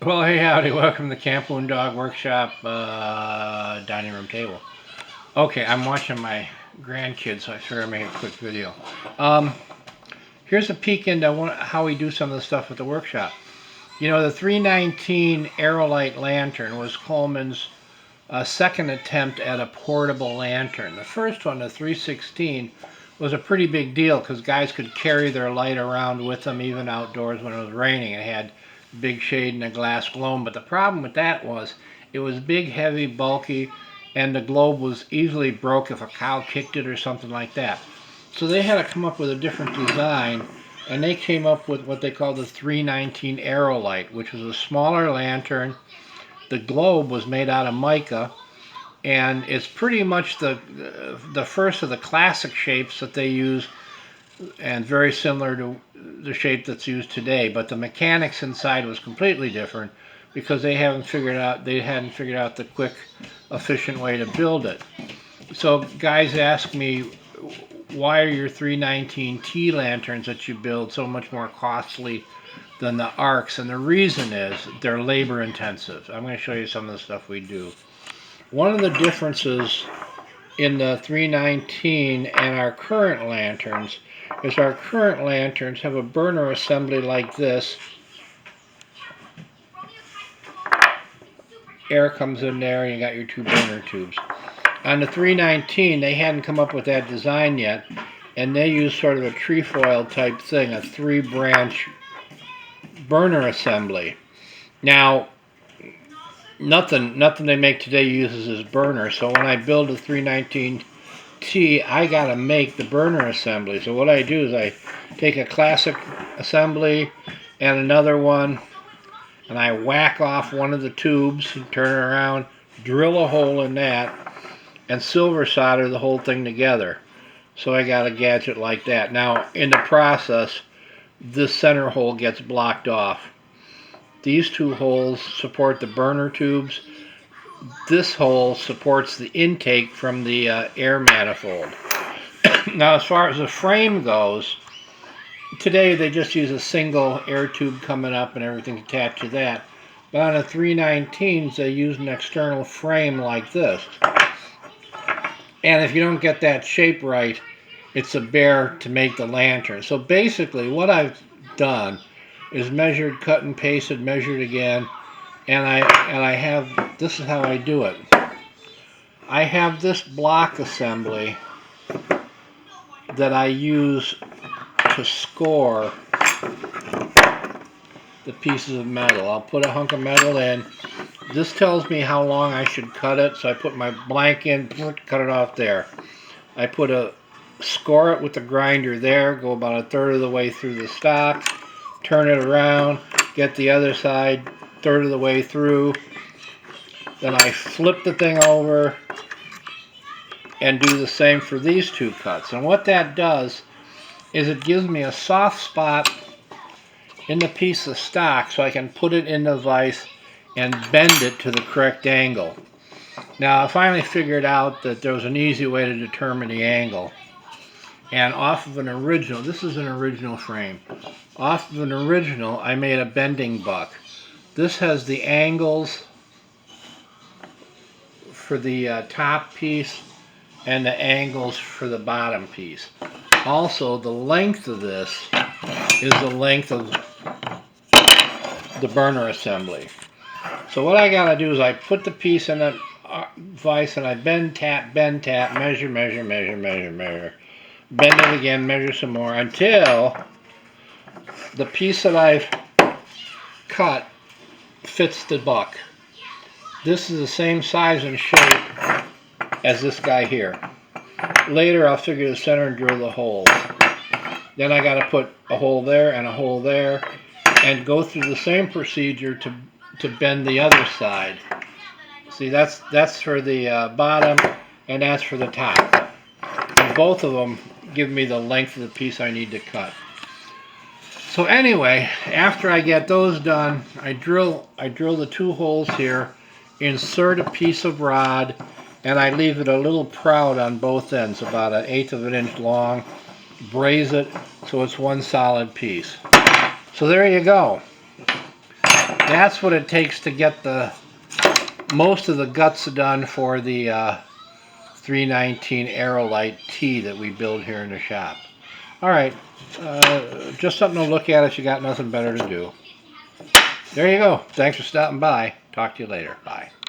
Well, hey, howdy, welcome to the Camp Dog Workshop dining room table. Okay, I'm watching my grandkids, so I figured I'd make a quick video. Um, Here's a peek into how we do some of the stuff at the workshop. You know, the 319 Aerolite lantern was Coleman's second attempt at a portable lantern. The first one, the 316, was a pretty big deal because guys could carry their light around with them even outdoors when it was raining. It had big shade and a glass globe, but the problem with that was it was big, heavy, bulky, and the globe was easily broke if a cow kicked it or something like that. So they had to come up with a different design, and they came up with what they called the 319 Aerolite, which was a smaller lantern. The globe was made out of mica, and it's pretty much the first of the classic shapes that they use, and very similar to the shape that's used today. But the mechanics inside was completely different because they hadn't figured out the quick, efficient way to build it. So guys ask me, why are your 319T lanterns that you build so much more costly than the arcs? And the reason is they're labor intensive. I'm going to show you some of the stuff we do. One of the differences in the 319 and our current lanterns is our current lanterns have a burner assembly like this. Air comes in there and you got your two burner tubes. On the 319, they hadn't come up with that design yet, and they use sort of a trefoil type thing, a 3-branch burner assembly. Now, nothing they make today uses this burner, so when I build a 319T, I gotta make the burner assembly. So what I do is I take a classic assembly and another one, and I whack off one of the tubes and turn it around, drill a hole in that, and silver solder the whole thing together. So I got a gadget like that. Now, in the process, this center hole gets blocked off. These two holes support the burner tubes. This hole supports the intake from the air manifold. Now, as far as the frame goes, today they just use a single air tube coming up and everything's attached to that. But on the 319s, they use an external frame like this. And if you don't get that shape right, it's a bear to make the lantern. So basically what I've done is measured, cut and pasted, measured again, and I have, this is how I do it. I have this block assembly that I use to score the pieces of metal. I'll put a hunk of metal in. This tells me how long I should cut it, so I put my blank in, cut it off there. I score it with the grinder there, go about a third of the way through the stock, turn it around, get the other side third of the way through. Then I flip the thing over and do the same for these two cuts. And what that does is it gives me a soft spot in the piece of stock so I can put it in the vise and bend it to the correct angle. Now I finally figured out that there was an easy way to determine the angle. And off of an original, this is an original frame, off of an original I made a bending buck. This has the angles for the top piece and the angles for the bottom piece. Also, the length of this is the length of the burner assembly. So what I gotta do is I put the piece in the vise and I bend, tap, measure, measure, measure, measure, measure. Bend it again, measure some more until the piece that I've cut fits the buck. This is the same size and shape as this guy here. Later I'll figure the center and drill the holes. Then I gotta put a hole there and a hole there and go through the same procedure to bend the other side. See, that's for the bottom and that's for the top. And both of them give me the length of the piece I need to cut. So anyway, after I get those done, I drill the two holes here, insert a piece of rod, and I leave it a little proud on both ends, about 1/8 of an inch long, braze it so it's one solid piece. So there you go. That's what it takes to get the most of the guts done for the 319 Aerolite T that we build here in the shop. Alright, just something to look at if you got nothing better to do. There you go. Thanks for stopping by. Talk to you later. Bye.